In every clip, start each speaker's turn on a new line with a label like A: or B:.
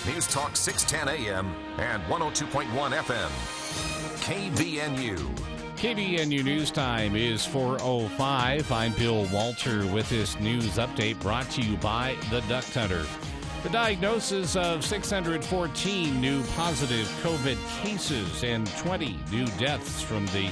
A: News Talk 610 AM and 102.1 FM. KVNU.
B: KVNU News Time is 4:05. I'm Bill Walter with this news update brought to you by the Duck Hunter. The diagnosis of 614 new positive COVID cases and 20 new deaths from the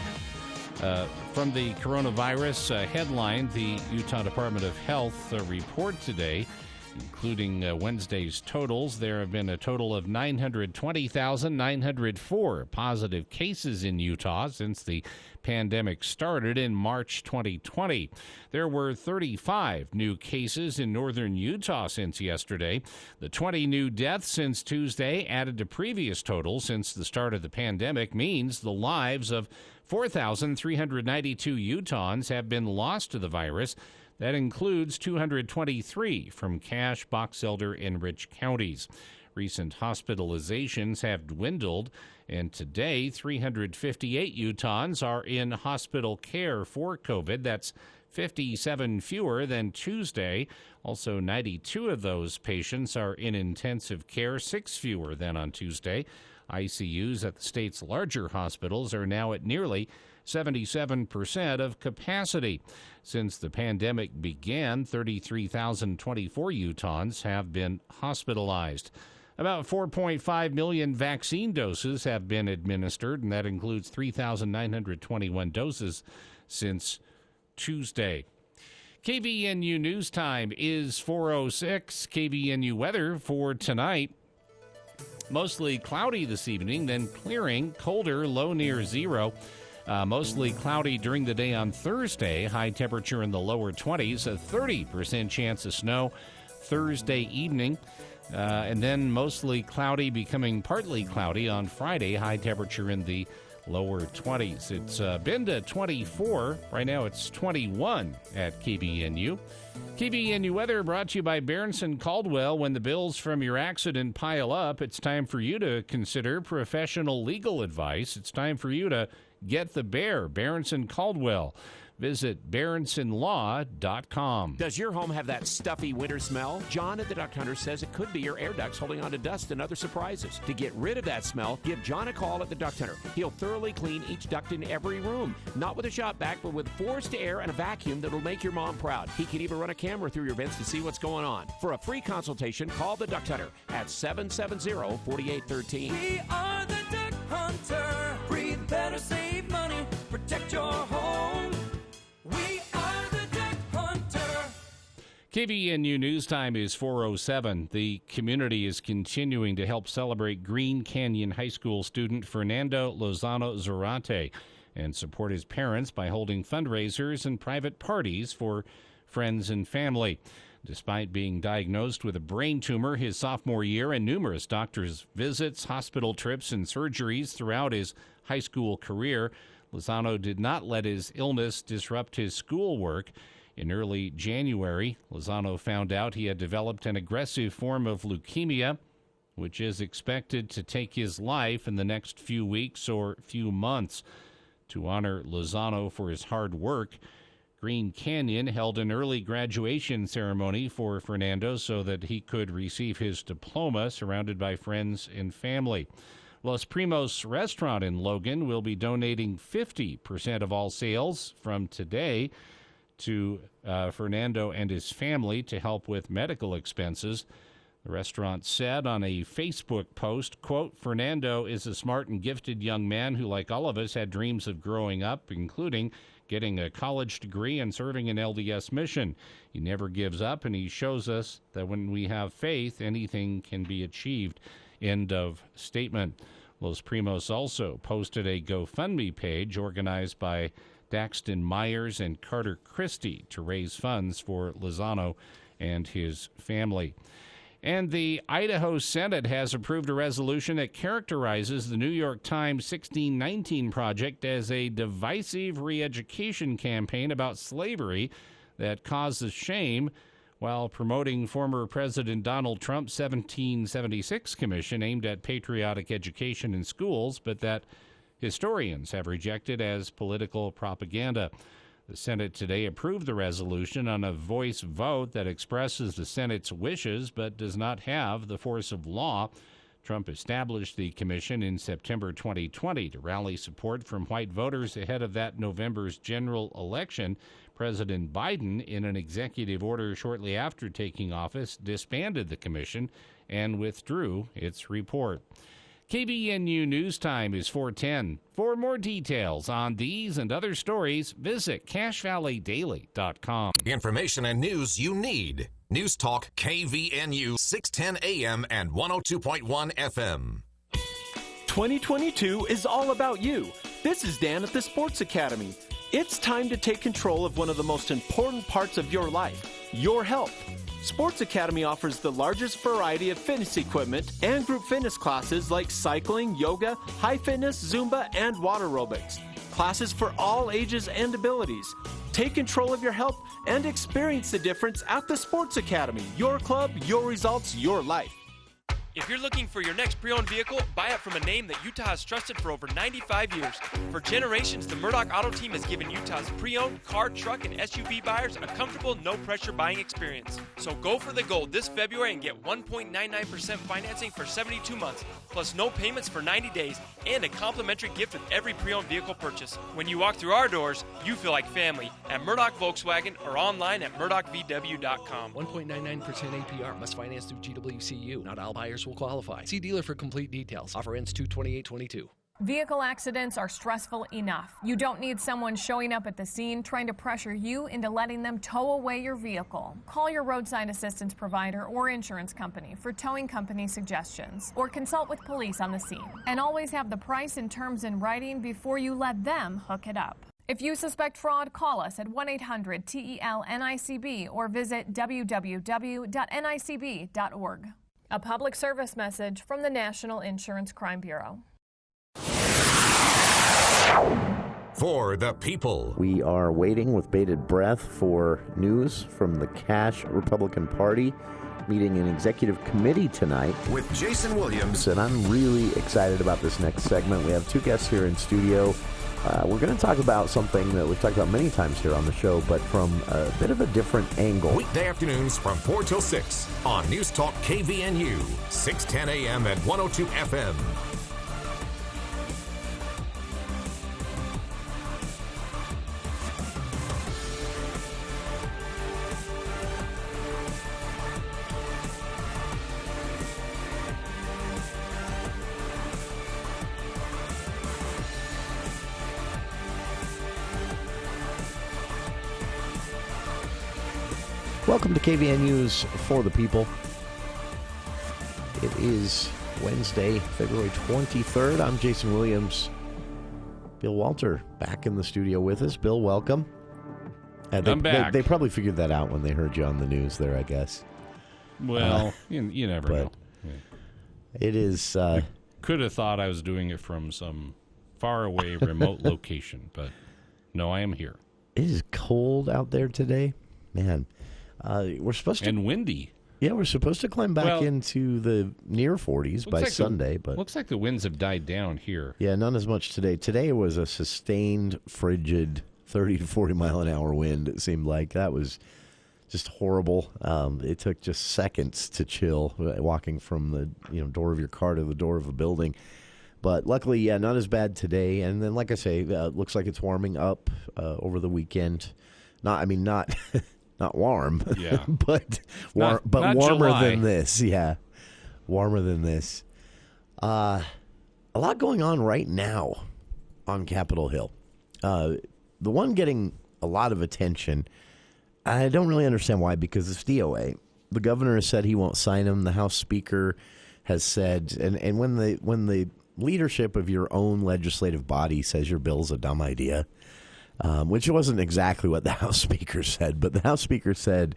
B: coronavirus headline the Utah Department of Health report today, including Wednesday's totals. There have been a total of 920,904 positive cases in Utah since the pandemic started in March 2020. There were 35 new cases in northern Utah since yesterday. The 20 new deaths since Tuesday, added to previous totals since the start of the pandemic, means the lives of 4,392 Utahns have been lost to the virus. That includes 223 from Cache, Box Elder, and Rich counties. Recent hospitalizations have dwindled, and today 358 Utahns are in hospital care for COVID. That's 57 fewer than Tuesday. Also, 92 of those patients are in intensive care, 6 fewer than on Tuesday. ICUs at the state's larger hospitals are now at nearly 77% of capacity. Since the pandemic began, 33,024 Utahns have been hospitalized. About 4.5 million vaccine doses have been administered, and that includes 3,921 doses since Tuesday. KVNU News Time is 4:06. KVNU weather for tonight. Mostly cloudy this evening, then clearing, colder, low near zero. Mostly cloudy during the day on Thursday, high temperature in the lower 20s, a 30% chance of snow Thursday evening, and then mostly cloudy, becoming partly cloudy on Friday, high temperature in the lower 20s. It's been to 24. Right now it's 21 at KVNU. KVNU weather brought to you by Berenson Caldwell. When the bills from your accident pile up, it's time for you to consider professional legal advice. It's time for you to get the bear. Berenson Caldwell. Visit BerensonLaw.com.
C: Does your home have that stuffy winter smell? John at the Duck Hunter says it could be your air ducts holding on to dust and other surprises. To get rid of that smell, give John a call at the Duck Hunter. He'll thoroughly clean each duct in every room. Not with a shop vac, but with forced air and a vacuum that'll make your mom proud. He can even run a camera through your vents to see what's going on. For a free consultation, call the Duck Hunter at 770-4813.
D: We are the Duck Hunter. Breathe better, save money, protect your home. We are the Duck Hunter.
B: KVNU News Time is 4:07. The community is continuing to help celebrate Green Canyon High School student Fernando Lozano Zarate and support his parents by holding fundraisers and private parties for friends and family. Despite being diagnosed with a brain tumor his sophomore year and numerous doctor's visits, hospital trips, and surgeries throughout his high school career, Lozano did not let his illness disrupt his schoolwork. In early January, Lozano found out he had developed an aggressive form of leukemia, which is expected to take his life in the next few weeks or few months. To honor Lozano for his hard work, Green Canyon held an early graduation ceremony for Fernando so that he could receive his diploma surrounded by friends and family. Los Primos Restaurant in Logan will be donating 50% of all sales from today to Fernando and his family to help with medical expenses. The restaurant said on a Facebook post, quote, "Fernando is a smart and gifted young man who, like all of us, had dreams of growing up, including getting a college degree and serving an LDS mission. He never gives up, and he shows us that when we have faith, anything can be achieved." End of statement. Los Primos also posted a GoFundMe page organized by Daxton Myers and Carter Christie to raise funds for Lozano and his family. And the Idaho Senate has approved a resolution that characterizes the New York Times 1619 Project as a divisive re-education campaign about slavery that causes shame, while promoting former President Donald Trump's 1776 commission aimed at patriotic education in schools, but that historians have rejected as political propaganda. The Senate today approved the resolution on a voice vote that expresses the Senate's wishes but does not have the force of law. Trump established the commission in September 2020 to rally support from white voters ahead of that November's general election. President Biden, in an executive order shortly after taking office, disbanded the commission and withdrew its report. KBNU News Time is 4:10. For more details on these and other stories, visit CashValleyDaily.com.
A: Information and news you need. News Talk KVNU 610 AM and 102.1 FM.
E: 2022 is all about you. This is Dan at the Sports Academy. It's time to take control of one of the most important parts of your life, your health. Sports Academy offers the largest variety of fitness equipment and group fitness classes like cycling, yoga, high fitness, Zumba, and water aerobics. Classes for all ages and abilities. Take control of your health and experience the difference at the Sports Academy. Your club, your results, your life.
F: If you're looking for your next pre-owned vehicle, buy it from a name that Utah has trusted for over 95 years. For generations, the Murdoch Auto Team has given Utah's pre-owned car, truck, and SUV buyers a comfortable, no-pressure buying experience. So go for the gold this February and get 1.99% financing for 72 months, plus no payments for 90 days, and a complimentary gift with every pre-owned vehicle purchase. When you walk through our doors, you feel like family at Murdoch Volkswagen or online at murdochvw.com.
G: 1.99% APR. Must finance through GWCU. Not all buyers will qualify. See dealer for complete details. Offer ends 2/28/22.
H: Vehicle accidents are stressful enough. You don't need someone showing up at the scene trying to pressure you into letting them tow away your vehicle. Call your roadside assistance provider or insurance company for towing company suggestions, or consult with police on the scene. And always have the price and terms in writing before you let them hook it up. If you suspect fraud, call us at 1-800-TEL-NICB or visit www.nicb.org. A public service message from the National Insurance Crime Bureau.
A: For the people.
I: We are waiting with bated breath for news from the Cash Republican Party meeting an executive committee tonight.
A: With Jason Williams.
I: And I'm really excited about this next segment. We have two guests here in studio. We're going to talk about something that we've talked about many times here on the show, but from a bit of a different angle.
A: Weekday afternoons from 4 till 6 on News Talk KVNU, 610 AM and 102 FM.
I: Welcome to KVNU's For the People. It is Wednesday, February 23rd. I'm Jason Williams. Bill Walter back in the studio with us. Bill, welcome.
B: I'm back.
I: They probably figured that out when they heard you on the news there, I guess.
B: Well, you never know. Yeah.
I: It is...
B: could have thought I was doing it from some faraway remote location, but no, I am here.
I: It is cold out there today. Man. We're supposed to...
B: And windy.
I: Yeah, we're supposed to climb back into the near 40s by Sunday. But
B: looks like the winds have died down here.
I: Yeah, none as much today. Today was a sustained, frigid 30 to 40 mile an hour wind, it seemed like. That was just horrible. It took just seconds to chill, walking from the door of your car to the door of a building. But luckily, yeah, not as bad today. And then, like I say, looks like it's warming up over the weekend. Not warm,
B: yeah,
I: but
B: not
I: warmer
B: July.
I: than this. Yeah, warmer than this. A lot going on right now on Capitol Hill. The one getting a lot of attention, I don't really understand why, because it's DOA. The governor has said he won't sign them. The House Speaker has said, and when the leadership of your own legislative body says your bill's a dumb idea, which wasn't exactly what the House Speaker said, but the House Speaker said,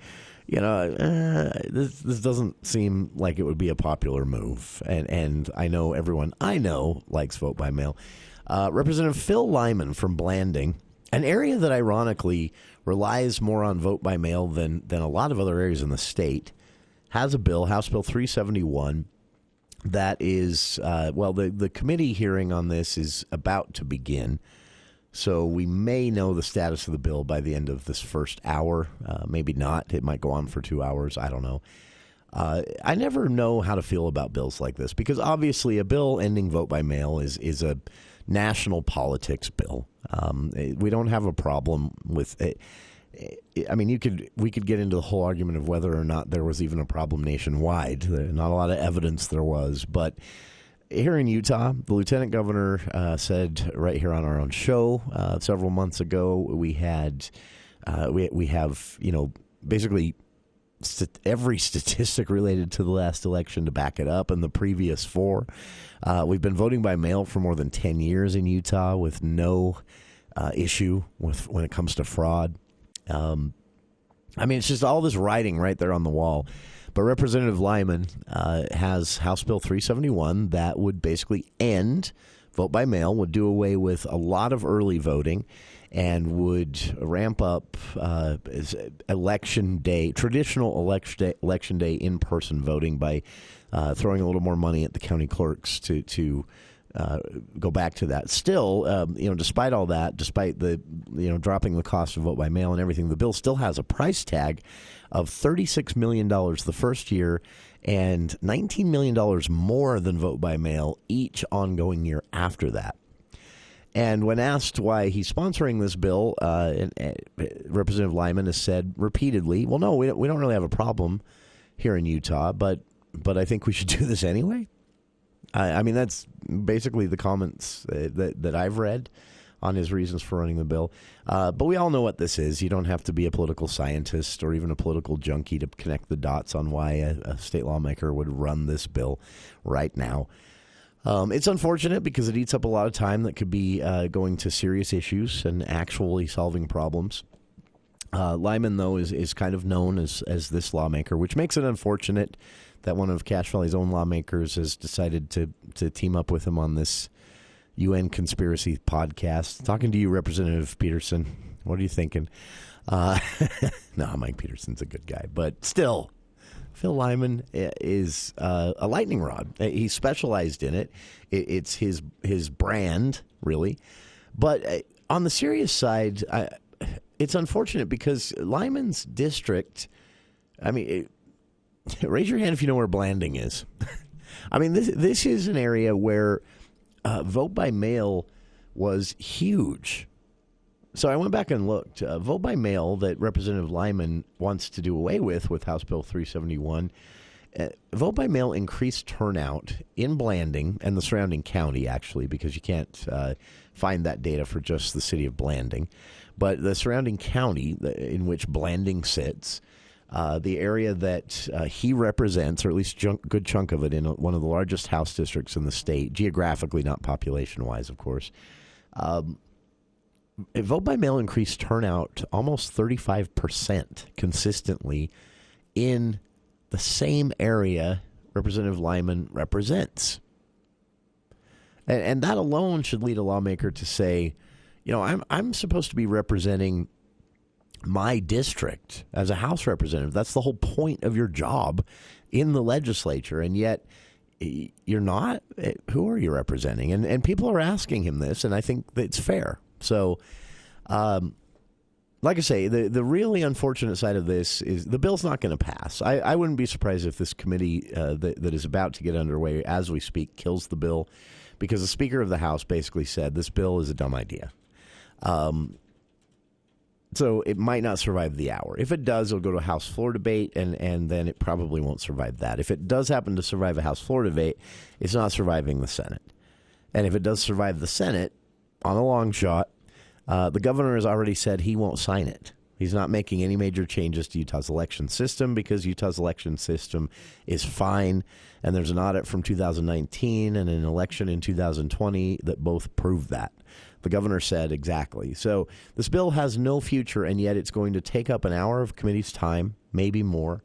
I: this doesn't seem like it would be a popular move. And I know everyone I know likes vote by mail. Representative Phil Lyman from Blanding, an area that ironically relies more on vote by mail than a lot of other areas in the state, has a bill, House Bill 371, that is, the committee hearing on this is about to begin. So we may know the status of the bill by the end of this first hour. Maybe not. It might go on for 2 hours. I don't know. I never know how to feel about bills like this because obviously a bill ending vote by mail is a national politics bill. We don't have a problem with it. I mean, we could get into the whole argument of whether or not there was even a problem nationwide. Not a lot of evidence there was, but here in Utah, the lieutenant governor said right here on our own show several months ago, we have basically every statistic related to the last election to back it up and the previous 4. We've been voting by mail for more than 10 years in Utah with no issue when it comes to fraud. I mean, it's just all this writing right there on the wall. But Representative Lyman has House Bill 371 that would basically end vote by mail, would do away with a lot of early voting, and would ramp up election day, traditional election day in-person voting by throwing a little more money at the county clerks to go back to that. Still, despite all that, despite the dropping the cost of vote by mail and everything, the bill still has a price tag of $36 million the first year and $19 million more than vote by mail each ongoing year after that. And when asked why he's sponsoring this bill, Representative Lyman has said repeatedly, well, no, we don't really have a problem here in Utah, but I think we should do this anyway. I mean, that's basically the comments that I've read on his reasons for running the bill. But we all know what this is. You don't have to be a political scientist or even a political junkie to connect the dots on why a state lawmaker would run this bill right now. It's unfortunate because it eats up a lot of time that could be going to serious issues and actually solving problems. Lyman, though, is kind of known as this lawmaker, which makes it unfortunate that one of Cache Valley's own lawmakers has decided to team up with him on this UN conspiracy podcast. Talking to you, Representative Peterson. What are you thinking? No, Mike Peterson's a good guy, but still, Phil Lyman is a lightning rod. He specialized in it. It's his brand, really. But on the serious side, it's unfortunate because Lyman's district, I mean, raise your hand if you know where Blanding is. I mean, this is an area where vote by mail was huge. So I went back and looked. Vote by mail that Representative Lyman wants to do away with House Bill 371, vote by mail increased turnout in Blanding and the surrounding county, actually, because you can't find that data for just the city of Blanding. But the surrounding county in which Blanding sits, the area that he represents, or at least a good chunk of it, in one of the largest House districts in the state, geographically, not population-wise, of course. Vote by mail increased turnout almost 35% consistently in the same area Representative Lyman represents. And that alone should lead a lawmaker to say, I'm supposed to be representing my district as a House representative. That's the whole point of your job in the legislature, and yet you're not. Who are you representing? And people are asking him this, and I think it's fair. So, like I say, the really unfortunate side of this is the bill's not going to pass. I wouldn't be surprised if this committee that is about to get underway as we speak kills the bill, because the Speaker of the House basically said this bill is a dumb idea. So it might not survive the hour. If it does, it'll go to a House floor debate, and then it probably won't survive that. If it does happen to survive a House floor debate, it's not surviving the Senate. And if it does survive the Senate, on a long shot, the governor has already said he won't sign it. He's not making any major changes to Utah's election system because Utah's election system is fine, and there's an audit from 2019 and an election in 2020 that both prove that. The governor said exactly. So this bill has no future, and yet it's going to take up an hour of committee's time, maybe more.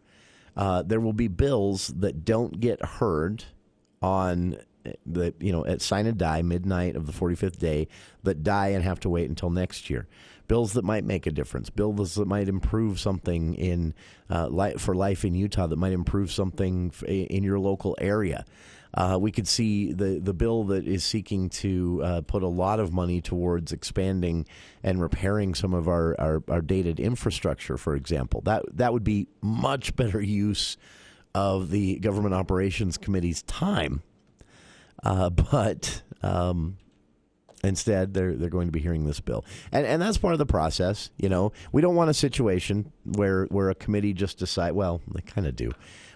I: There will be bills that don't get heard on at sign and die, midnight of the 45th day, that die and have to wait until next year. Bills that might make a difference. Bills that might improve something in for life in Utah, that might improve something in your local area. We could see the bill that is seeking to put a lot of money towards expanding and repairing some of our dated infrastructure, for example. That would be much better use of the Government Operations Committee's time. But instead, they're going to be hearing this bill. And that's part of the process. We don't want a situation where a committee just decide. Well, they kind of do.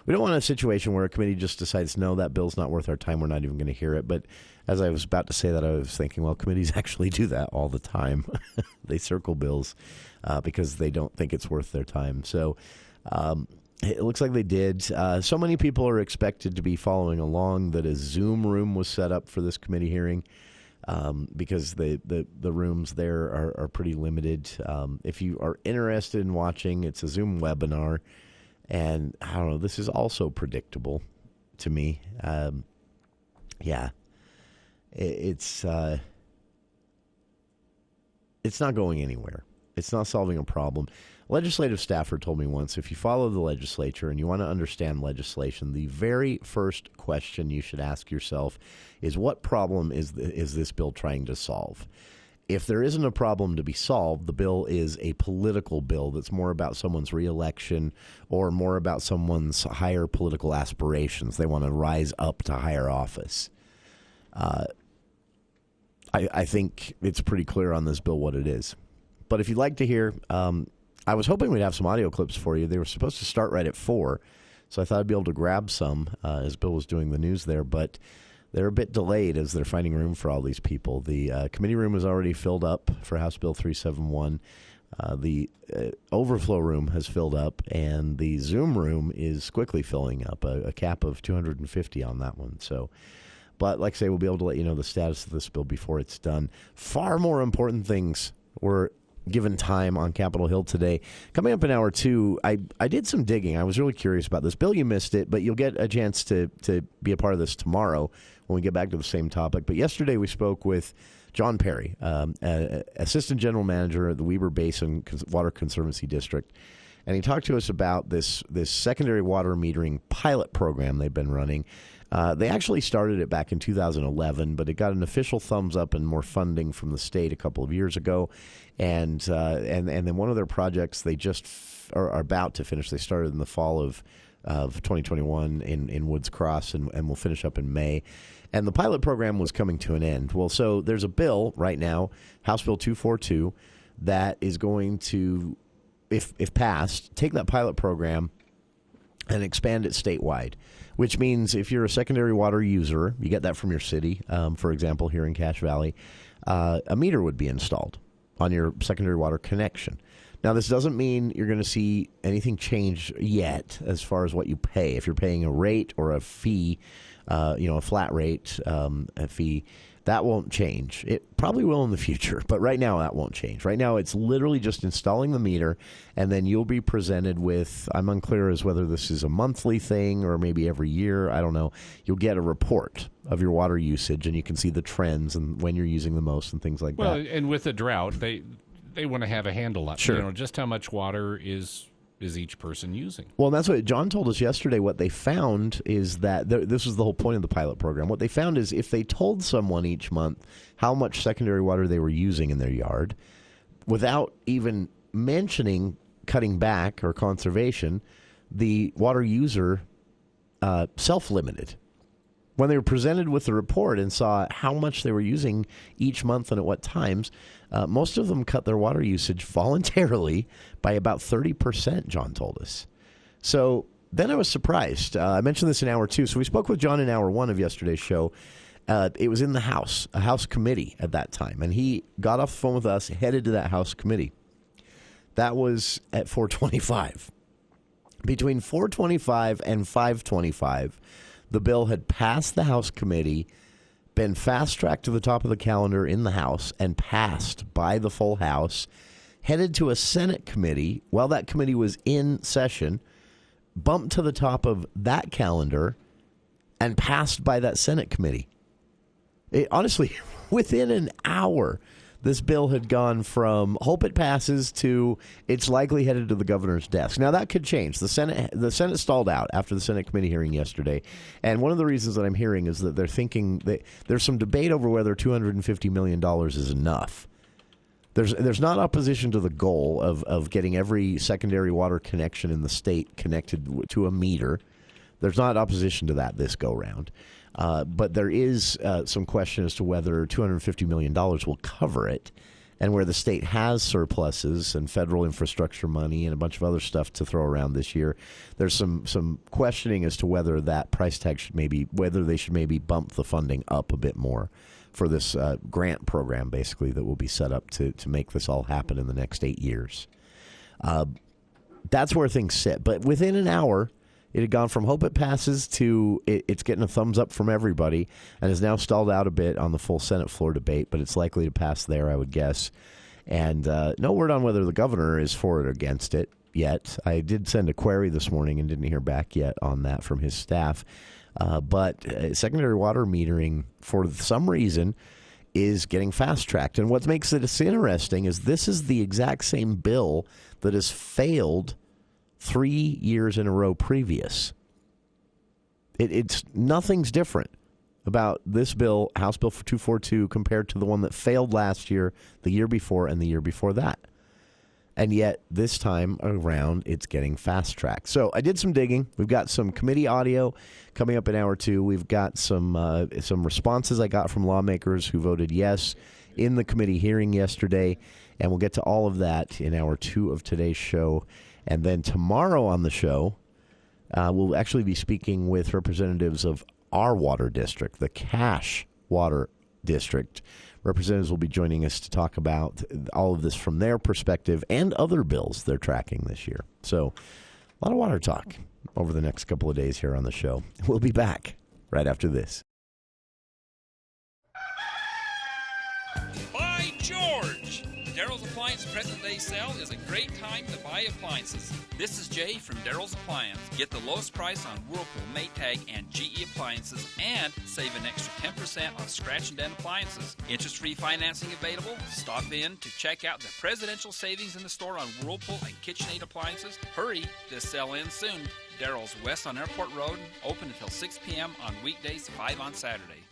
I: We don't want a situation where a committee just decides, no, that bill's not worth our time. We're not even going to hear it. But as I was about to say that, I was thinking, well, committees actually do that all the time. They circle bills because they don't think it's worth their time. So it looks like they did. So many people are expected to be following along that a Zoom room was set up for this committee hearing because the rooms there are pretty limited. If you are interested in watching, it's a Zoom webinar. And I don't know, this is also predictable to me. It's not going anywhere. It's not solving a problem. A legislative staffer told me once, if you follow the legislature and you want to understand legislation, the very first question you should ask yourself is, what problem is this bill trying to solve? If there isn't a problem to be solved, the bill is a political bill that's more about someone's reelection or more about someone's higher political aspirations. They want to rise up to higher office. I think it's pretty clear on this bill what it is. But if you'd like to hear, I was hoping we'd have some audio clips for you. They were supposed to start right at 4, so I thought I'd be able to grab some as Bill was doing the news there. But they're a bit delayed as they're finding room for all these people. The committee room is already filled up for House Bill 371. The overflow room has filled up, and the Zoom room is quickly filling up, a cap of 250 on that one. So, but like I say, we'll be able to let you know the status of this bill before it's done. Far more important things were given time on Capitol Hill today. Coming up in hour 2, I did some digging. I was really curious about this. Bill, you missed it, but you'll get a chance to be a part of this tomorrow when we get back to the same topic. But yesterday we spoke with John Perry, Assistant General Manager of the Weber Basin Water Conservancy District. And he talked to us about this secondary water metering pilot program they've been running. They actually started it back in 2011, but it got an official thumbs up and more funding from the state a couple of years ago. And then one of their projects they just are about to finish. They started in the fall of 2021 in Woods Cross and will finish up in May. And the pilot program was coming to an end. Well, so there's a bill right now, House Bill 242, that is going to, if passed, take that pilot program and expand it statewide, which means if you're a secondary water user, you get that from your city, for example, here in Cache Valley, a meter would be installed on your secondary water connection. Now, this doesn't mean you're going to see anything change yet as far as what you pay. If you're paying a rate or a fee, a flat rate, a fee, that won't change. It probably will in the future, but right now that won't change. Right now it's literally just installing the meter, and then you'll be presented with, I'm unclear as whether this is a monthly thing or maybe every year, I don't know. You'll get a report of your water usage, and you can see the trends and when you're using the most and things like that.
B: Well, and with the drought, they want to have a handle on
I: sure.
B: Just how much water is each person using.
I: Well, and that's what John told us yesterday. What they found is that this was the whole point of the pilot program. What they found is if they told someone each month how much secondary water they were using in their yard, without even mentioning cutting back or conservation, the water user self-limited. When they were presented with the report and saw how much they were using each month and at what times, most of them cut their water usage voluntarily by about 30%, John told us. So then I was surprised. I mentioned this in hour 2. So we spoke with John in hour 1 of yesterday's show. It was in the House, a House committee at that time. And he got off the phone with us, headed to that House committee. That was at 4:25. Between 4:25 and 5:25, the bill had passed the House committee, been fast-tracked to the top of the calendar in the House, and passed by the full House, headed to a Senate committee while that committee was in session, bumped to the top of that calendar, and passed by that Senate committee. Honestly, within an hour, this bill had gone from hope it passes to it's likely headed to the governor's desk. Now, that could change. The Senate stalled out after the Senate committee hearing yesterday. And one of the reasons that I'm hearing is that they're thinking that there's some debate over whether $250 million is enough. There's not opposition to the goal of getting every secondary water connection in the state connected to a meter. There's not opposition to that this go-round. But there is some question as to whether $250 million will cover it, and where the state has surpluses and federal infrastructure money and a bunch of other stuff to throw around this year. There's some questioning as to whether that price tag whether they should maybe bump the funding up a bit more for this grant program, basically, that will be set up to make this all happen in the next 8 years. That's where things sit. But within an hour, it had gone from hope it passes to it's getting a thumbs up from everybody, and has now stalled out a bit on the full Senate floor debate, but it's likely to pass there, I would guess. And no word on whether the governor is for it or against it yet. I did send a query this morning and didn't hear back yet on that from his staff. But secondary water metering, for some reason, is getting fast-tracked. And what makes it interesting is this is the exact same bill that has failed 3 years in a row previous. It's nothing's different about this bill, House Bill 242, compared to the one that failed last year, the year before, and the year before that. And yet, this time around, it's getting fast-tracked. So I did some digging. We've got some committee audio coming up in hour 2. We've got some responses I got from lawmakers who voted yes in the committee hearing yesterday. And we'll get to all of that in hour 2 of today's show. And then tomorrow on the show, we'll actually be speaking with representatives of our water district, the Cache Water District. Representatives will be joining us to talk about all of this from their perspective and other bills they're tracking this year. So a lot of water talk over the next couple of days here on the show. We'll be back right after this.
J: By George! Daryl's Appliance Present Day Sale is a great time to buy appliances. This is Jay from Daryl's Appliance. Get the lowest price on Whirlpool, Maytag, and GE appliances and save an extra 10% on scratch and dent appliances. Interest-free financing available. Stop in to check out the presidential savings in the store on Whirlpool and KitchenAid appliances. Hurry, this sale ends soon. Daryl's West on Airport Road, open until 6 p.m. on weekdays, 5 on Saturday.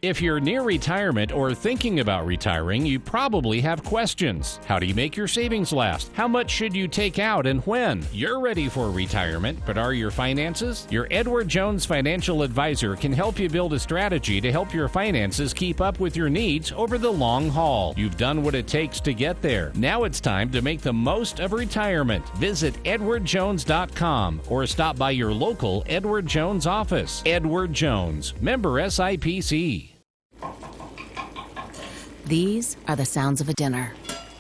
B: If you're near retirement or thinking about retiring, you probably have questions. How do you make your savings last? How much should you take out and when? You're ready for retirement, but are your finances? Your Edward Jones financial advisor can help you build a strategy to help your finances keep up with your needs over the long haul. You've done what it takes to get there. Now it's time to make the most of retirement. Visit edwardjones.com or stop by your local Edward Jones office. Edward Jones, member SIPC.
K: These are the sounds of a dinner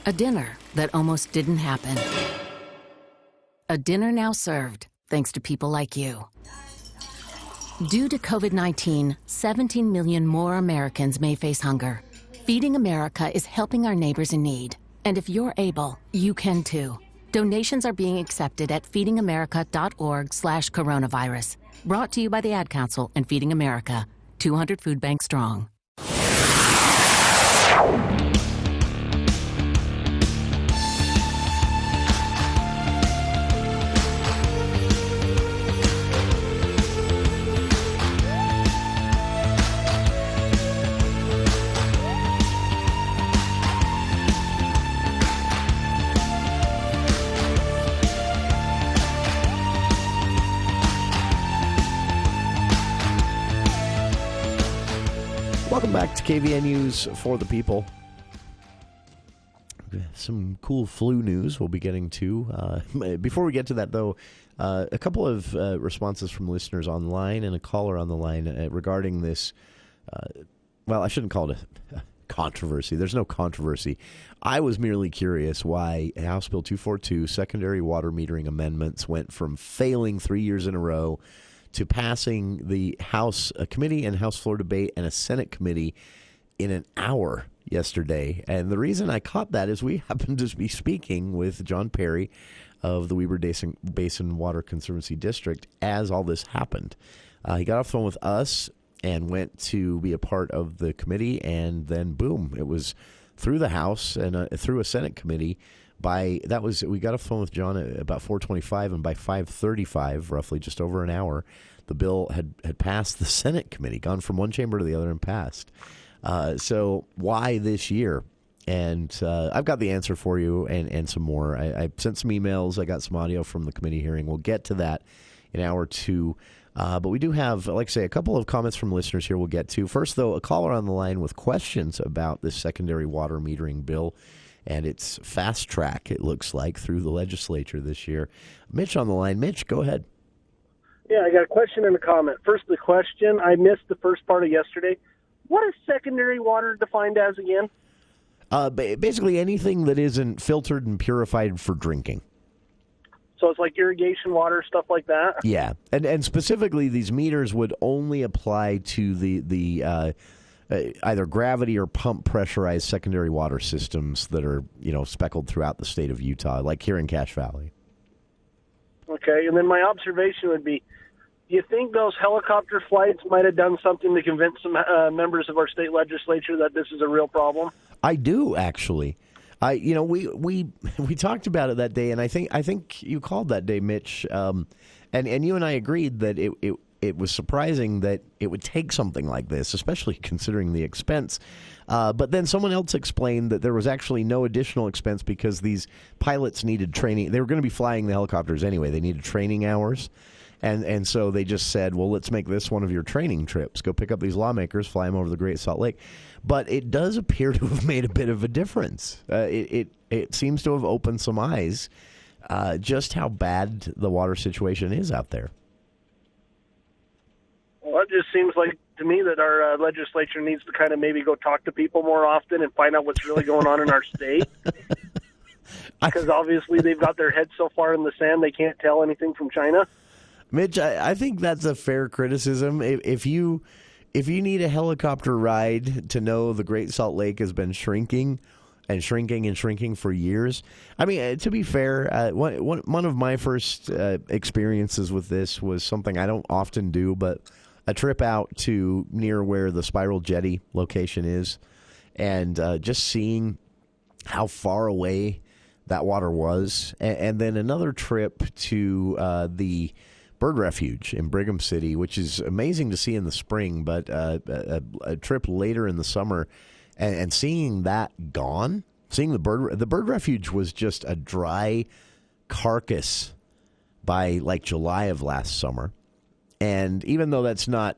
K: that almost didn't happen. A dinner now served, thanks to people like you. Due to COVID-19, 17 million more Americans may face hunger. Feeding America is helping our neighbors in need. And if you're able, you can too. Donations are being accepted at feedingamerica.org/coronavirus. Brought to you by the Ad Council and Feeding America, 200 food banks strong.
I: Welcome back to KVN News for the People. Some cool flu news we'll be getting to. Before we get to that, though, a couple of responses from listeners online and a caller on the line regarding this. Well, I shouldn't call it a controversy. There's no controversy. I was merely curious why House Bill 242, secondary water metering amendments, went from failing 3 years in a row to passing the House committee and House floor debate and a Senate committee in an hour yesterday. And the reason I caught that is we happened to be speaking with John Perry of the Weber Basin Water Conservancy District as all this happened. He got off the phone with us and went to be a part of the committee, and then boom, it was through the House and through a Senate committee. We got a phone with John at about 4:25, and by 5:35, roughly just over an hour, the bill had passed the Senate committee, gone from one chamber to the other and passed. So why this year? And I've got the answer for you and some more. I sent some emails. I got some audio from the committee hearing. We'll get to that in hour two. But we do have, like I say, a couple of comments from listeners here we'll get to. First, though, a caller on the line with questions about this secondary water metering bill and its fast track, it looks like, through the legislature this year. Mitch on the line. Mitch, go ahead.
L: Yeah, I got a question and a comment. First, the question. I missed the first part of yesterday. What is secondary water defined as again?
I: Basically anything that isn't filtered and purified for drinking.
L: So it's like irrigation water, stuff like that?
I: Yeah, and specifically these meters would only apply to the either gravity or pump pressurized secondary water systems that are, speckled throughout the state of Utah, like here in Cache Valley.
L: Okay, and then my observation would be, do you think those helicopter flights might have done something to convince some members of our state legislature that this is a real problem? I do, actually. We talked about it that day, and I think you called that day, Mitch, and you and I agreed that it was surprising that it would take something like this, especially considering the expense. But then someone else explained that there was actually no additional expense because these pilots needed training. They were going to be flying the helicopters anyway. They needed training hours. And so they just said, well, let's make this one of your training trips. Go pick up these lawmakers, fly them over the Great Salt Lake. But it does appear to have made a bit of a difference. It seems to have opened some eyes just how bad the water situation is out there. Well, it just seems like to me that our legislature needs to kind of maybe go talk to people more often and find out what's really going on in our state. Because obviously they've got their heads so far in the sand they can't tell anything from China.
I: Mitch, I think that's a fair criticism. If you need a helicopter ride to know the Great Salt Lake has been shrinking and shrinking and shrinking for years, I mean, to be fair, one of my first experiences with this was something I don't often do, but a trip out to near where the Spiral Jetty location is, and just seeing how far away that water was, and then another trip to the bird refuge in Brigham City, which is amazing to see in the spring, but a trip later in the summer and seeing that gone, seeing the bird refuge was just a dry carcass by like July of last summer. And even though that's not,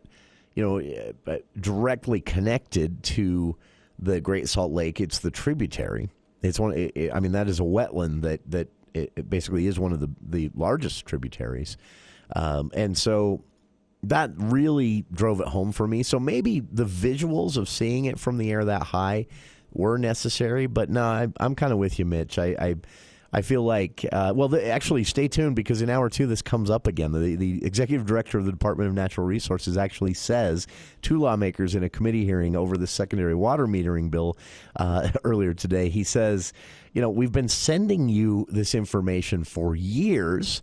I: directly connected to the Great Salt Lake, it's the tributary. It's one. That is a wetland that it basically is one of the largest tributaries. And so that really drove it home for me. So maybe the visuals of seeing it from the air that high were necessary, but no, I'm kind of with you, Mitch. I feel like, actually stay tuned because in hour two this comes up again. The executive director of the Department of Natural Resources actually says to lawmakers in a committee hearing over the secondary water metering bill earlier today, he says, we've been sending you this information for years,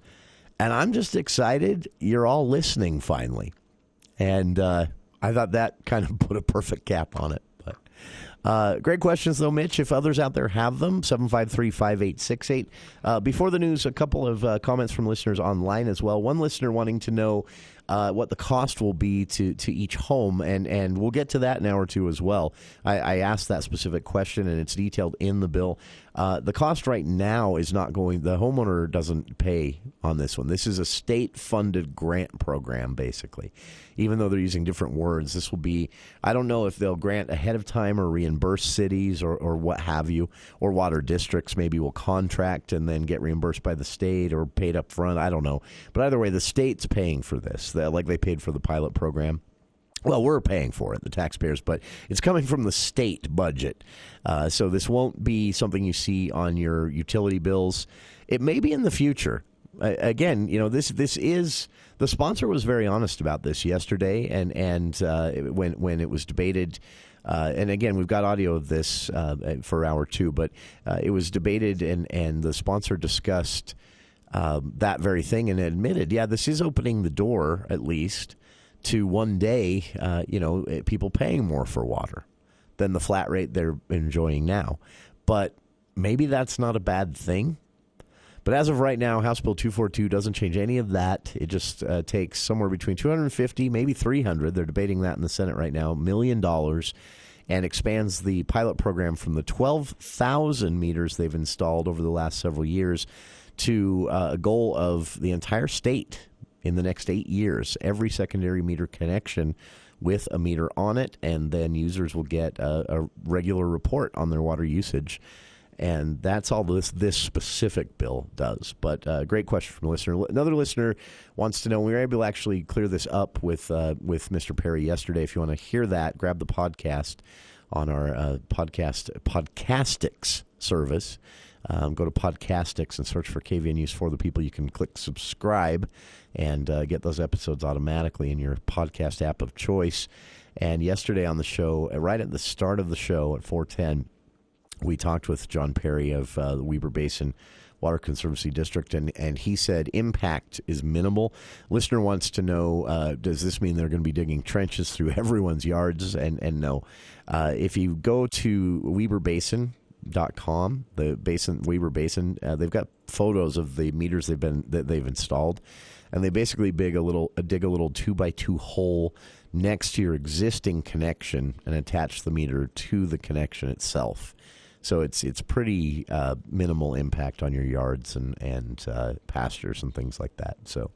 I: and I'm just excited you're all listening finally. And I thought that kind of put a perfect cap on it. But great questions, though, Mitch. If others out there have them, 753-5868. Before the news, a couple of comments from listeners online as well. One listener wanting to know what the cost will be to each home, and we'll get to that in hour two as well. I asked that specific question, and it's detailed in the bill. The cost right now is not going, the homeowner doesn't pay on this one. This is a state-funded grant program, basically. Even though they're using different words, this will be, I don't know if they'll grant ahead of time or reimburse cities or what have you, or water districts maybe will contract and then get reimbursed by the state or paid up front. I don't know. But either way, the state's paying for this, like they paid for the pilot program. Well, we're paying for it, the taxpayers, but it's coming from the state budget. So this won't be something you see on your utility bills. It may be in the future. Again, this is, the sponsor was very honest about this yesterday, and when it was debated, and again, we've got audio of this for hour two, but it was debated, and the sponsor discussed that very thing and admitted, this is opening the door, at least, to one day, people paying more for water than the flat rate they're enjoying now. But maybe that's not a bad thing. But as of right now, House Bill 242 doesn't change any of that. It just takes somewhere between $250, maybe $300. They're debating that in the Senate right now, $1 million, and expands the pilot program from the 12,000 meters they've installed over the last several years to a goal of the entire state in the next 8 years. Every secondary meter connection with a meter on it, and then users will get a regular report on their water usage. And that's all this specific bill does. But great question from a listener. Another listener wants to know, we were able to actually clear this up with Mr. Perry yesterday. If you want to hear that, grab the podcast on our Podcastics service. Go to Podcastics and search for KVN News for the people. You can click subscribe and get those episodes automatically in your podcast app of choice. And yesterday on the show, right at the start of the show at 4:10, we talked with John Perry of the Weber Basin Water Conservancy District, and he said impact is minimal. Listener wants to know, does this mean they're going to be digging trenches through everyone's yards? And no. If you go to WeberBasin.com, the Weber Basin, they've got photos of the meters they've installed, and they basically dig a little 2x2 hole next to your existing connection and attach the meter to the connection itself. So it's pretty minimal impact on your yards and pastures and things like that. So,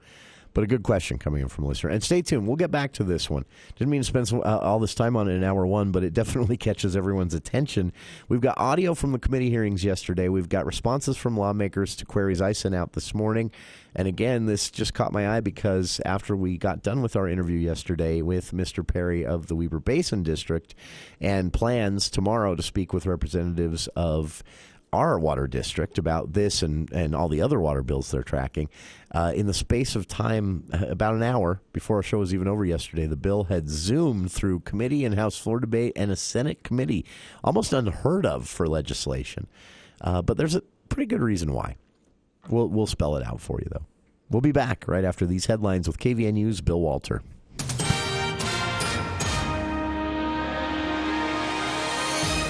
I: but a good question coming in from a listener. And stay tuned. We'll get back to this one. Didn't mean to spend all this time on it in hour one, but it definitely catches everyone's attention. We've got audio from the committee hearings yesterday. We've got responses from lawmakers to queries I sent out this morning. And again, this just caught my eye because after we got done with our interview yesterday with Mr. Perry of the Weber Basin District and plans tomorrow to speak with representatives of our water district about this and all the other water bills they're tracking, in the space of time, about an hour before our show was even over yesterday, the bill had zoomed through committee and House floor debate and a Senate committee, almost unheard of for legislation. But there's a pretty good reason why. We'll spell it out for you, though. We'll be back right after these headlines with KVNU's Bill Walter.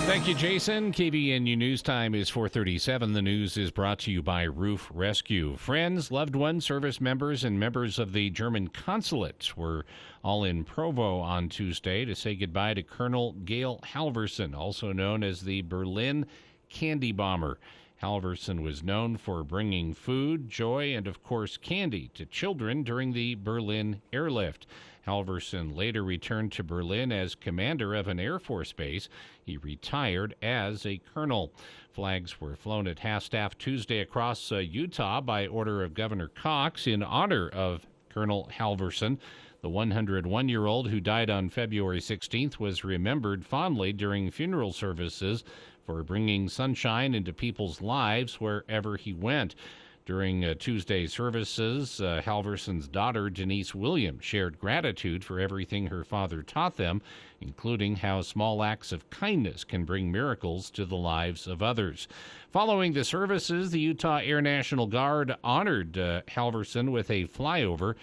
B: Thank you, Jason. KVNU News Time is 4:37. The news is brought to you by Roof Rescue. Friends, loved ones, service members, and members of the German consulate were all in Provo on Tuesday to say goodbye to Colonel Gail Halverson, also known as the Berlin Candy Bomber. Halverson was known for bringing food, joy, and, of course, candy to children during the Berlin airlift. Halverson later returned to Berlin as commander of an Air Force base. He retired as a colonel. Flags were flown at half-staff Tuesday across Utah by order of Governor Cox in honor of Colonel Halverson. The 101-year-old who died on February 16th was remembered fondly during funeral services for bringing sunshine into people's lives wherever he went. During Tuesday's services, Halverson's daughter, Denise Williams, shared gratitude for everything her father taught them, including how small acts of kindness can bring miracles to the lives of others. Following the services, the Utah Air National Guard honored Halverson with a flyover.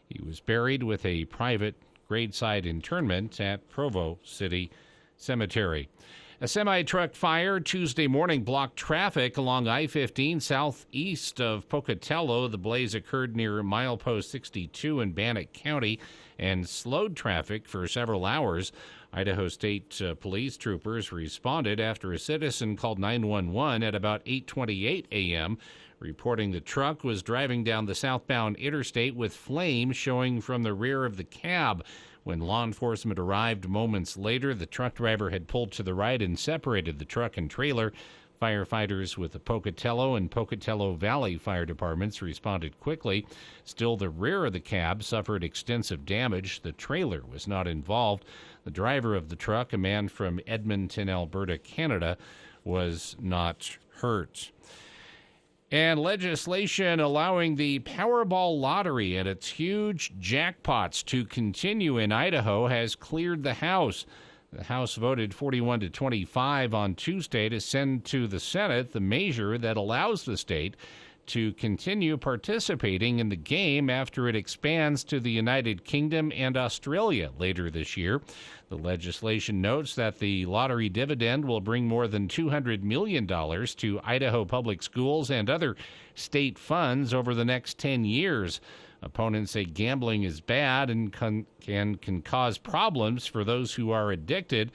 B: He was buried with a private graveside interment at Provo City Cemetery. A semi-truck fire Tuesday morning blocked traffic along I-15 southeast of Pocatello. The blaze occurred near milepost 62 in Bannock County and slowed traffic for several hours. Idaho State police troopers responded after a citizen called 911 at about 8:28 a.m., reporting the truck was driving down the southbound interstate with flames showing from the rear of the cab. When law enforcement arrived moments later, the truck driver had pulled to the right and separated the truck and trailer. Firefighters with the Pocatello and Pocatello Valley Fire Departments responded quickly. Still, the rear of the cab suffered extensive damage. The trailer was not involved. The driver of the truck, a man from Edmonton, Alberta, Canada, was not hurt. And legislation allowing the Powerball lottery and its huge jackpots to continue in Idaho has cleared the House. The House voted 41-25 on Tuesday to send to the Senate the measure that allows the state to continue participating in the game after it expands to the United Kingdom and Australia later this year. The legislation notes that the lottery dividend will bring more than $200 million to Idaho public schools and other state funds over the next 10 years. Opponents say gambling is bad and can cause problems for those who are addicted,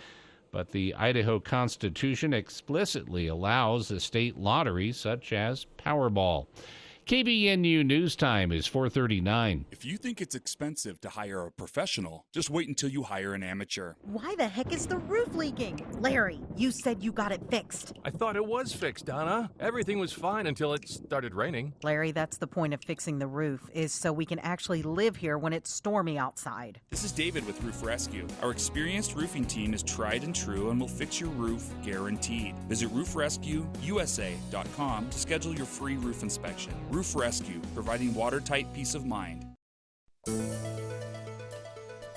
B: but the Idaho Constitution explicitly allows a state lottery such as Powerball. KBNU News Time is 4:39.
M: If you think it's expensive to hire a professional, just wait until you hire an amateur.
N: Why the heck is the roof leaking? Larry, you said you got it fixed.
O: I thought it was fixed, Donna. Everything was fine until it started raining.
N: Larry, that's the point of fixing the roof, is so we can actually live here when it's stormy outside.
M: This is David with Roof Rescue. Our experienced roofing team is tried and true and will fix your roof guaranteed. Visit roofrescueusa.com to schedule your free roof inspection. Roof Rescue, providing watertight peace of mind.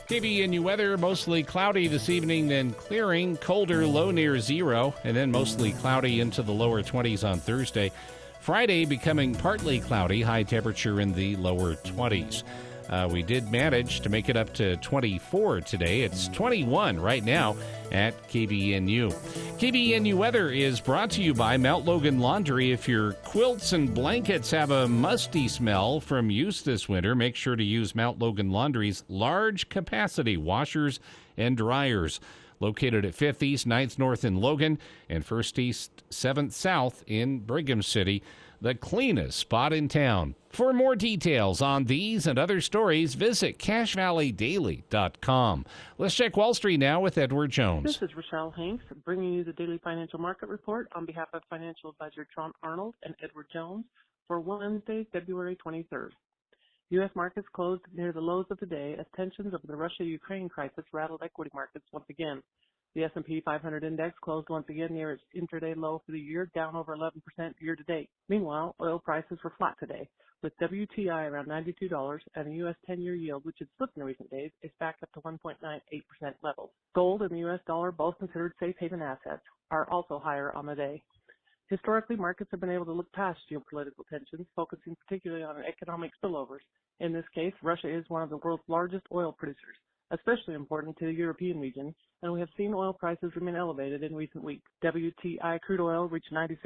B: KBNU weather, mostly cloudy this evening, then clearing, colder, low near zero, and then mostly cloudy into the lower 20s on Thursday. Friday becoming partly cloudy, high temperature in the lower 20s. We did manage to make it up to 24 today. It's 21 right now at KBNU. KBNU weather is brought to you by Mount Logan Laundry. If your quilts and blankets have a musty smell from use this winter, make sure to use Mount Logan Laundry's large capacity washers and dryers. Located at 5th East, 9th North in Logan, and 1st East, 7th South in Brigham City, the cleanest spot in town. For more details on these and other stories, visit CashValleyDaily.com. Let's check Wall Street now with Edward Jones.
P: This is Rochelle Hanks bringing you the Daily Financial Market Report on behalf of financial advisor John Arnold and Edward Jones for Wednesday, February 23rd. U.S. markets closed near the lows of the day as tensions over the Russia-Ukraine crisis rattled equity markets once again. The S&P 500 index closed once again near its intraday low for the year, down over 11% year-to-date. Meanwhile, oil prices were flat today, with WTI around $92 and the U.S. 10-year yield, which had slipped in recent days, is back up to 1.98% levels. Gold and the U.S. dollar, both considered safe haven assets, are also higher on the day. Historically, markets have been able to look past geopolitical tensions, focusing particularly on economic spillovers. In this case, Russia is one of the world's largest oil producers, especially important to the European region, and we have seen oil prices remain elevated in recent weeks. WTI crude oil reached $96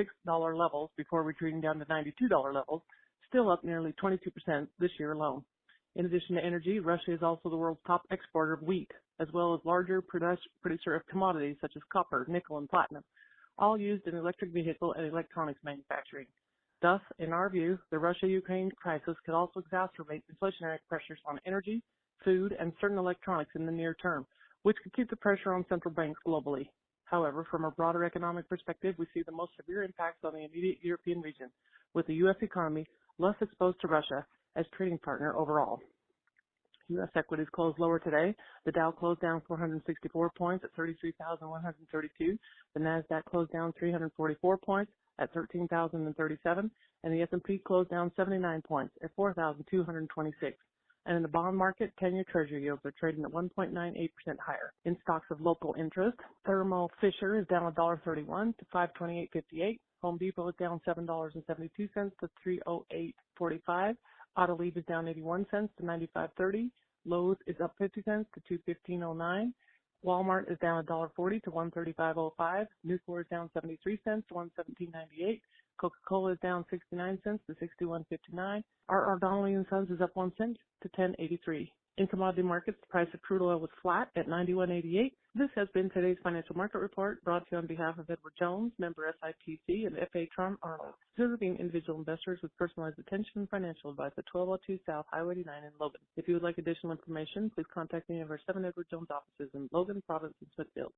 P: levels before retreating down to $92 levels, still up nearly 22% this year alone. In addition to energy, Russia is also the world's top exporter of wheat, as well as larger producer of commodities such as copper, nickel, and platinum, all used in electric vehicle and electronics manufacturing. Thus, in our view, the Russia-Ukraine crisis could also exacerbate inflationary pressures on energy, food, and certain electronics in the near term, which could keep the pressure on central banks globally. However, from a broader economic perspective, we see the most severe impacts on the immediate European region, with the U.S. economy less exposed to Russia as trading partner overall. U.S. equities closed lower today. The Dow closed down 464 points at 33,132. The Nasdaq closed down 344 points at 13,037, and the S&P closed down 79 points at 4,226. And in the bond market, 10-year Treasury yields are trading at 1.98% higher. In stocks of local interest, Thermo Fisher is down $1.31 to $528.58. Home Depot is down $7.72 to $308.45. Autoliv is down 81 cents to 95.30. Lowe's is up 50 cents to 215.09. Walmart is down $1.40 to 135.05. Nucor is down 73 cents to 117.98. Coca-Cola is down 69 cents to 61.59. R.R. Donnelley & Sons is up 1 cent to 10.83. In commodity markets, the price of crude oil was flat at $91.88. This has been today's financial market report, brought to you on behalf of Edward Jones, member SIPC, and F.A. Tron Arnold, serving individual investors with personalized attention and financial advice at 1202 South Highway 89 in Logan. If you would like additional information, please contact any of our 7 Edward Jones offices in Logan, Providence, and Smithfield.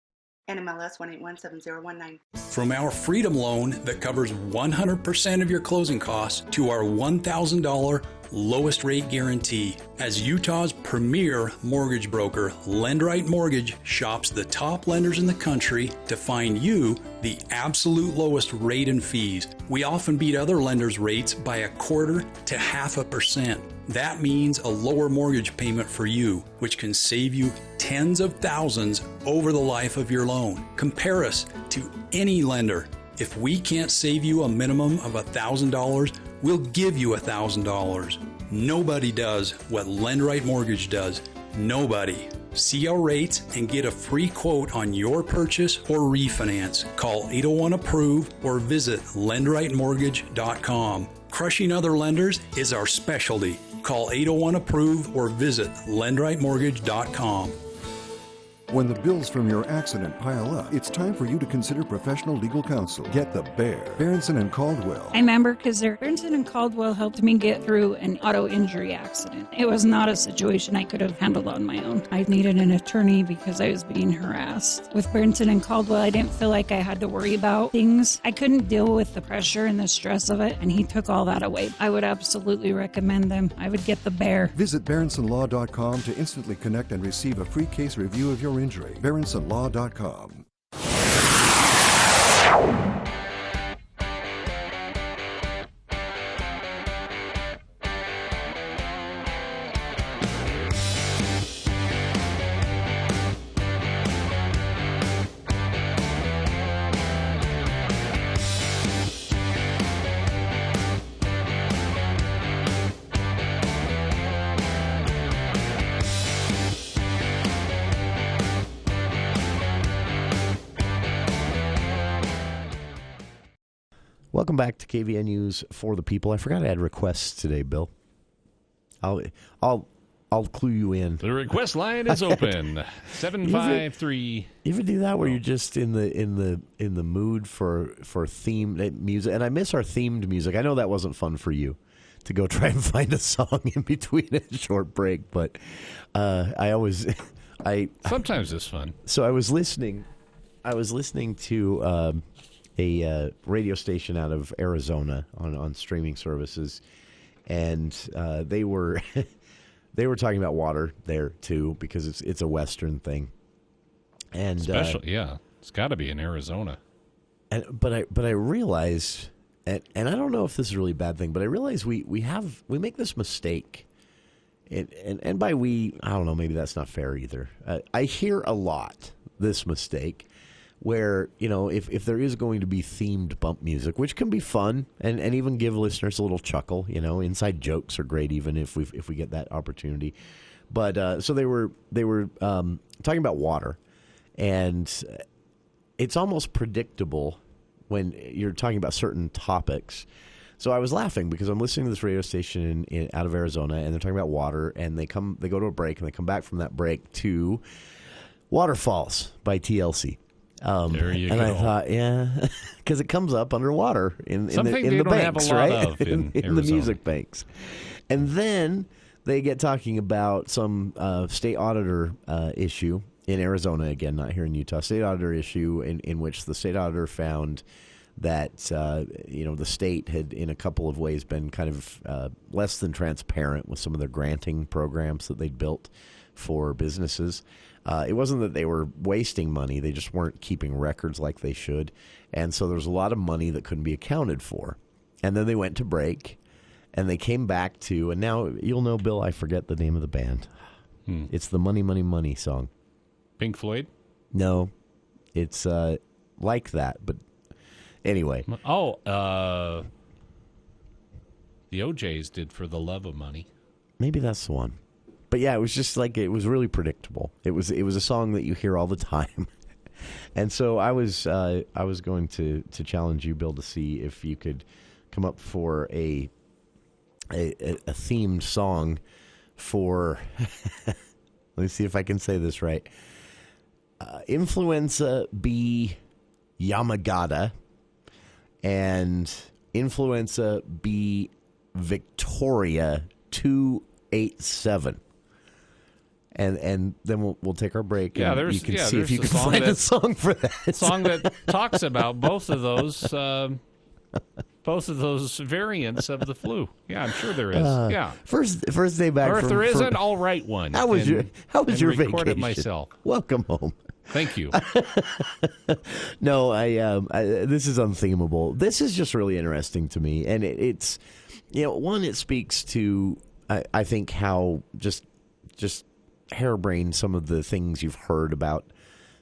Q: NMLS 1817019.
R: From our Freedom Loan that covers 100% of your closing costs to our $1,000 lowest rate guarantee. As Utah's premier mortgage broker, LendRight Mortgage shops the top lenders in the country to find you the absolute lowest rate and fees. We often beat other lenders' rates by 1/4 to 0.5%. That means a lower mortgage payment for you, which can save you tens of thousands over the life of your loan. Compare us to any lender. If we can't save you a minimum of $1,000, we'll give you $1,000. Nobody does what LendRight Mortgage does. Nobody. See our rates and get a free quote on your purchase or refinance. Call 801-APPROVE or visit lendrightmortgage.com. Crushing other lenders is our specialty. Call 801-APPROVE or visit lendrightmortgage.com.
S: When the bills from your accident pile up, it's time for you to consider professional legal counsel. Get the Bear, Berenson and Caldwell.
T: I'm Amber Kizzer. Berenson and Caldwell helped me get through an auto injury accident. It was not a situation I could have handled on my own. I needed an attorney because I was being harassed. With Berenson and Caldwell, I didn't feel like I had to worry about things. I couldn't deal with the pressure and the stress of it, and he took all that away. I would absolutely recommend them. I would get the Bear.
S: Visit BerensonLaw.com to instantly connect and receive a free case review of your injury. BerensonLaw.com.
I: Welcome back to KVNU's For the People. I forgot to add requests today, Bill. I'll clue you in.
B: The request line is open. 753.
I: You ever do that where you're just in the mood for themed music? And I miss our themed music. I know that wasn't fun for you to go try and find a song in between a short break, but sometimes
B: it's fun.
I: So I was listening to a radio station out of Arizona on streaming services, and they were talking about water there too, because it's a Western thing, and
B: it's got to be in Arizona.
I: But I realize, and I don't know if this is a really bad thing, but I realize we make this mistake, and by we, I don't know, maybe that's not fair either. I hear a lot this mistake, where, if there is going to be themed bump music, which can be fun and even give listeners a little chuckle, inside jokes are great even if we get that opportunity. But so they were talking about water, and it's almost predictable when you're talking about certain topics. So I was laughing because I'm listening to this radio station out of Arizona, and they're talking about water, and they go to a break, and they come back from that break to Waterfalls by TLC.
B: There you
I: go.
B: And
I: I thought, yeah, because it comes up underwater in the banks, right?
B: in
I: the music banks. And then they get talking about some state auditor issue in Arizona, again, not here in Utah, state auditor issue in which the state auditor found that, the state had in a couple of ways been kind of less than transparent with some of their granting programs that they'd built for businesses. It wasn't that they were wasting money. They just weren't keeping records like they should. And so there was a lot of money that couldn't be accounted for. And then they went to break, and they came back to, and now you'll know, Bill, I forget the name of the band. It's the Money, Money, Money song.
B: Pink Floyd?
I: No. It's like that, but anyway.
B: Oh, the OJs did For the Love of Money.
I: Maybe that's the one. But yeah, it was just like, it was really predictable. It was a song that you hear all the time. And so I was going to challenge you, Bill, to see if you could come up for a themed song for let me see if I can say this right. Influenza B Yamagata and Influenza B Victoria 287. And then we'll take our break.
B: Yeah,
I: and you can see if you can find a song for that.
B: Song that talks about both of those variants of the flu. Yeah, I'm sure there is. Yeah,
I: first day back.
B: Or if there isn't, I'll write one.
I: How was your
B: record
I: vacation?
B: It myself.
I: Welcome home.
B: Thank you.
I: No, this is unthemable. This is just really interesting to me, and it's one, it speaks to I think how just harebrained some of the things you've heard about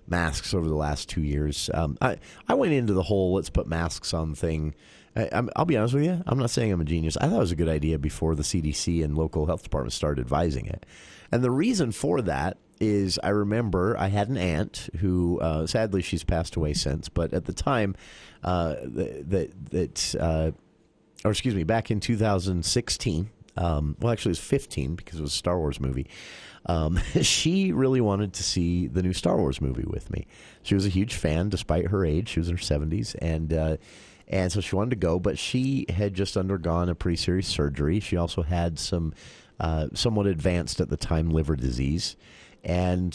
I: masks over the last 2 years. I went into the whole let's put masks on thing I'll be honest with you. I'm not saying I'm a genius. I thought it was a good idea before the CDC and local health departments started advising it. And the reason for that is I remember I had an aunt who, sadly, she's passed away since. But at the time, back in 2016, well, actually, it was 15 because it was a Star Wars movie. She really wanted to see the new Star Wars movie with me. She was a huge fan, despite her age. She was in her 70s, and so she wanted to go. But she had just undergone a pretty serious surgery. She also had some somewhat advanced at the time liver disease, and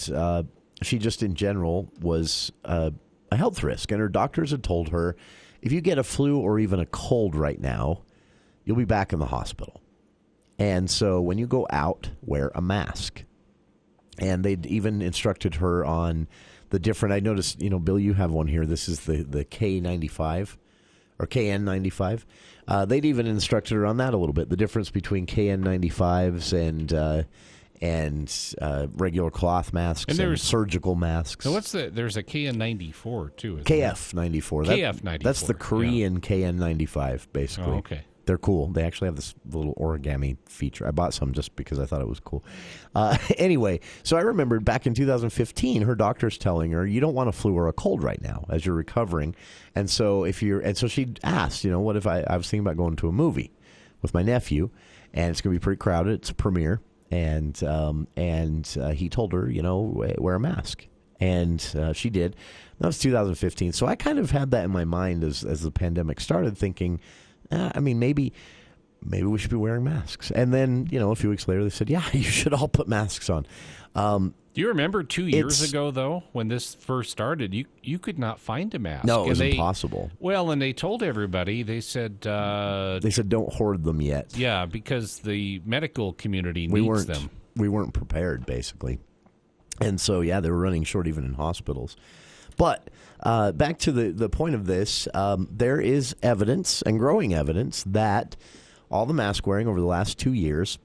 I: she just in general was a health risk. And her doctors had told her, if you get a flu or even a cold right now, you'll be back in the hospital. And so when you go out, wear a mask. And they'd even instructed her on the different, I noticed, Bill, you have one here. This is the K95 or KN95. They'd even instructed her on that a little bit, the difference between KN95s and regular cloth masks and surgical masks.
B: So there's a KN94 too.
I: KF94.
B: KF94. That's
I: the Korean KN95, basically.
B: Oh, okay.
I: They're cool. They actually have this little origami feature. I bought some just because I thought it was cool. Anyway, so I remembered back in 2015, her doctor's telling her, you don't want a flu or a cold right now as you're recovering. And so so she asked, what if I was thinking about going to a movie with my nephew, and it's going to be pretty crowded. It's a premiere. And he told her, wear a mask. And she did. That was 2015. So I kind of had that in my mind as the pandemic started, thinking, maybe we should be wearing masks. And then, a few weeks later, they said, yeah, you should all put masks on.
B: Do you remember 2 years ago, though, when this first started, you could not find a mask?
I: No, it was impossible.
B: Well, and they told everybody, they said
I: don't hoard them yet.
B: Yeah, because the medical community needs them.
I: We weren't prepared, basically. And so, yeah, they were running short even in hospitals. But back to the point of this, there is evidence and growing evidence that all the mask wearing over the last 2 years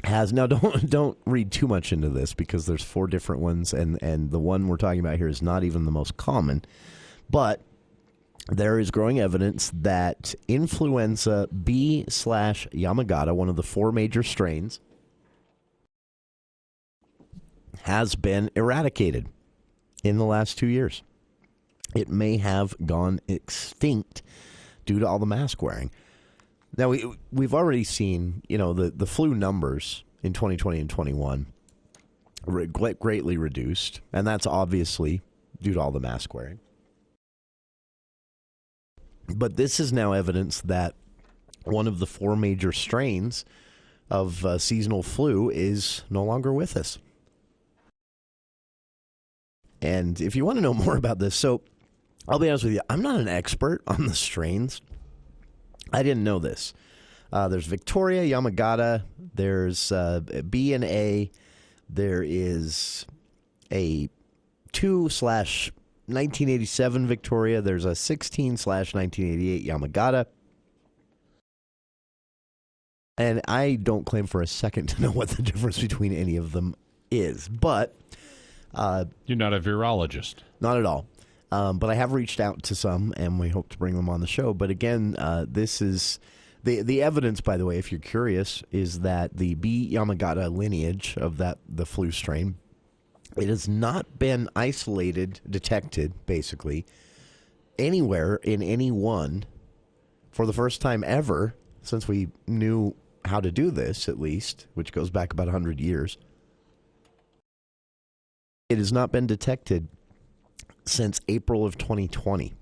I: has now don't read too much into this because there's 4 different ones and the one we're talking about here is not even the most common, but there is growing evidence that influenza B/Yamagata, one of the 4 major strains, has been eradicated in the last 2 years. It may have gone extinct due to all the mask wearing. Now, we've already seen, the flu numbers in 2020 and 21 greatly reduced, and that's obviously due to all the mask wearing. But this is now evidence that one of the 4 major strains of seasonal flu is no longer with us. And if you want to know more about this, so I'll be honest with you, I'm not an expert on the strains. I didn't know this. There's Victoria, Yamagata, there's B and A, there is a 2/1987 Victoria, there's a 16/1988 Yamagata. And I don't claim for a second to know what the difference between any of them is, but
B: you're not a virologist.
I: Not at all. But I have reached out to some, and we hope to bring them on the show. But again, this is the evidence, by the way, if you're curious, is that the B. Yamagata lineage of the flu strain, it has not been detected, basically, anywhere in anyone for the first time ever since we knew how to do this, at least, which goes back about 100 years. It has not been detected since April of 2020,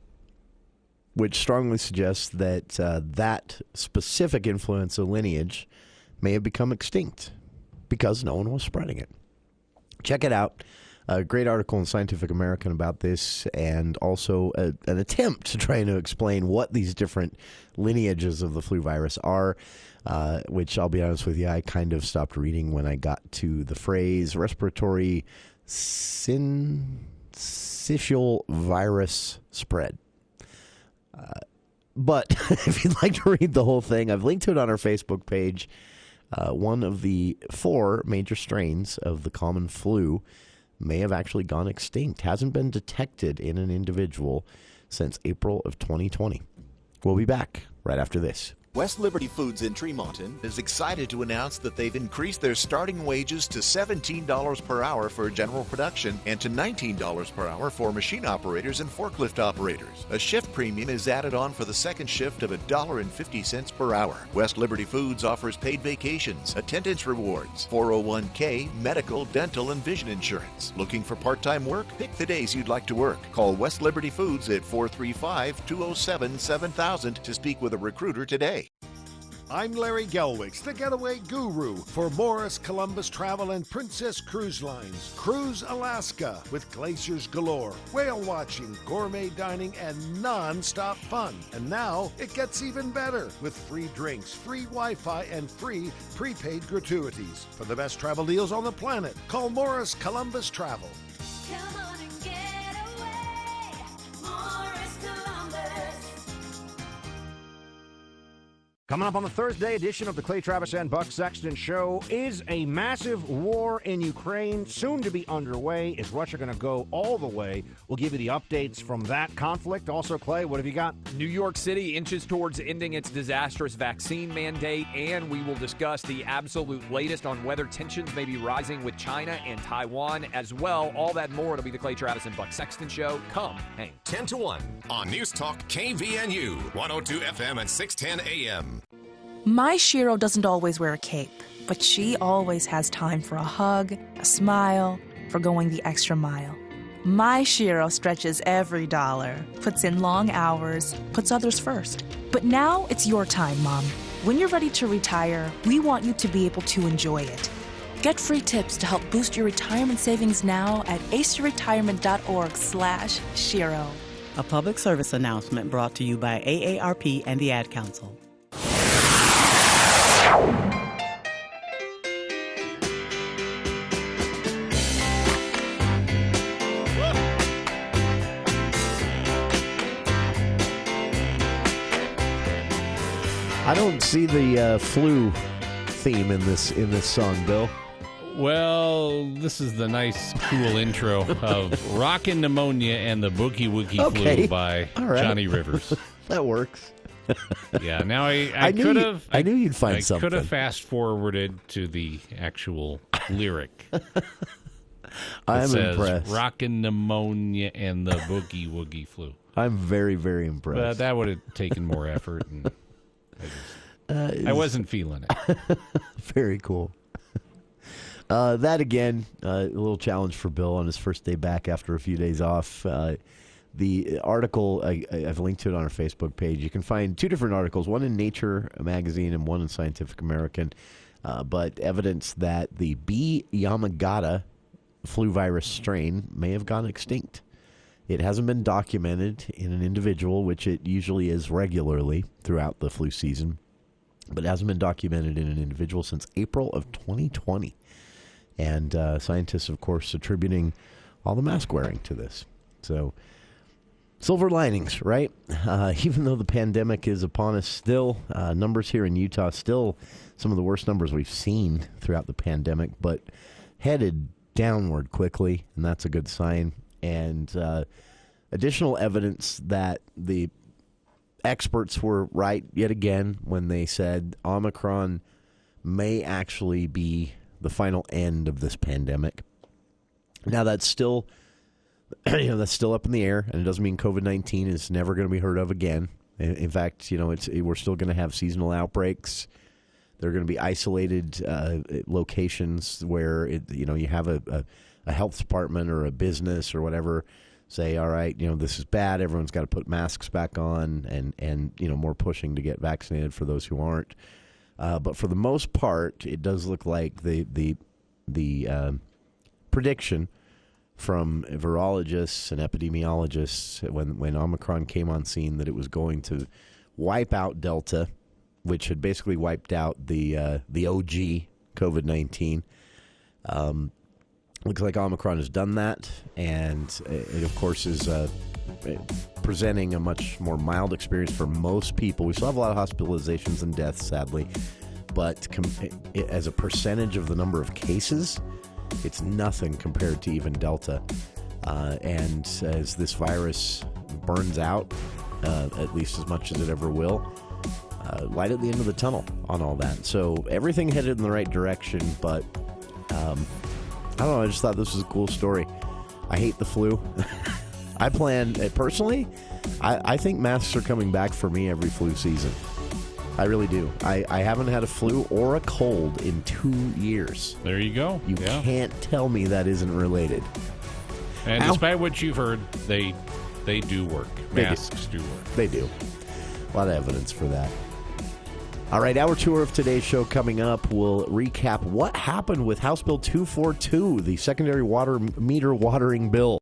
I: which strongly suggests that that specific influenza lineage may have become extinct because no one was spreading it. Check it out. A great article in Scientific American about this, and also an attempt to try to explain what these different lineages of the flu virus are, which I'll be honest with you, I kind of stopped reading when I got to the phrase respiratory syncytial virus spread. But if you'd like to read the whole thing, I've linked to it on our Facebook page. One of the 4 major strains of the common flu may have actually gone extinct. Hasn't been detected in an individual since April of 2020. We'll be back right after this.
U: West Liberty Foods in Tremonton is excited to announce that they've increased their starting wages to $17 per hour for general production and to $19 per hour for machine operators and forklift operators. A shift premium is added on for the second shift of $1.50 per hour. West Liberty Foods offers paid vacations, attendance rewards, 401k, medical, dental, and vision insurance. Looking for part-time work? Pick the days you'd like to work. Call West Liberty Foods at 435-207-7000 to speak with a recruiter today.
V: I'm Larry Gelwicks, the getaway guru for Morris Columbus Travel and Princess Cruise Lines. Cruise Alaska with glaciers galore, whale watching, gourmet dining, and non-stop fun. And now it gets even better with free drinks, free Wi-Fi, and free prepaid gratuities. For the best travel deals on the planet, call Morris Columbus Travel.
D: Come on and get away, Morris Columbus.
W: Coming up on the Thursday edition of the Clay Travis and Buck Sexton Show, is a massive war in Ukraine soon to be underway? Is Russia going to go all the way? We'll give you the updates from that conflict. Also, Clay, what have you got?
X: New York City inches towards ending its disastrous vaccine mandate, and we will discuss the absolute latest on whether tensions may be rising with China and Taiwan as well. All that more. It'll be the Clay Travis and Buck Sexton Show. Come hang.
A: 10 to 1 on News Talk KVNU, 102 FM and 610 AM.
Y: My Shiro doesn't always wear a cape, but she always has time for a hug, a smile, for going the extra mile. My Shiro stretches every dollar, puts in long hours, puts others first. But now it's your time, Mom. When you're ready to retire, we want you to be able to enjoy it. Get free tips to help boost your retirement savings now at aceyourretirement.org/Shiro.
Z: A public service announcement brought to you by AARP and the Ad Council.
I: I don't see the flu theme in this song, Bill.
B: Well, this is the nice, cool intro of Rockin' Pneumonia and the Boogie Woogie Flu by Johnny Rivers.
I: That works.
B: Yeah, now I could have.
I: I knew you'd find something.
B: I could have fast forwarded to the actual lyric.
I: I'm impressed.
B: Rockin' Pneumonia and the Boogie Woogie Flu.
I: I'm very, very impressed.
B: But that would have taken more effort, and I wasn't feeling it.
I: Very cool. That again, a little challenge for Bill on his first day back after a few days off. The article, I've linked to it on our Facebook page. You can find two different articles, one in Nature magazine and one in Scientific American, but evidence that the B. Yamagata flu virus strain may have gone extinct. It hasn't been documented in an individual, which it usually is regularly throughout the flu season, but it hasn't been documented in an individual since April of 2020. And scientists, of course, attributing all the mask wearing to this. So, silver linings, right? Even though the pandemic is upon us still, numbers here in Utah still some of the worst numbers we've seen throughout the pandemic, but headed downward quickly, and that's a good sign. And additional evidence that the experts were right yet again when they said Omicron may actually be the final end of this pandemic. Now that's still, that's still up in the air, and it doesn't mean COVID-19 is never going to be heard of again. In fact, we're still going to have seasonal outbreaks. There are going to be isolated locations where you have a health department or a business or whatever say, all right, this is bad. Everyone's got to put masks back on, and more pushing to get vaccinated for those who aren't. But for the most part, it does look like the prediction from virologists and epidemiologists when Omicron came on scene that it was going to wipe out Delta, which had basically wiped out the OG COVID-19. Looks like Omicron has done that, and it of course is presenting a much more mild experience for most people. We still have a lot of hospitalizations and deaths, sadly, but as a percentage of the number of cases, it's nothing compared to even Delta. And as this virus burns out, at least as much as it ever will. Light at the end of the tunnel on all that. So everything headed in the right direction, but I don't know. I just thought this was a cool story. I hate the flu. I plan, personally, I think masks are coming back for me every flu season. I really do. I haven't had a flu or a cold in 2 years.
B: There you go.
I: You can't tell me that isn't related.
B: And despite what you've heard, they do work. Masks do work.
I: They do. A lot of evidence for that. All right, hour 2 of today's show coming up. We'll recap what happened with House Bill 242, the secondary water meter watering bill.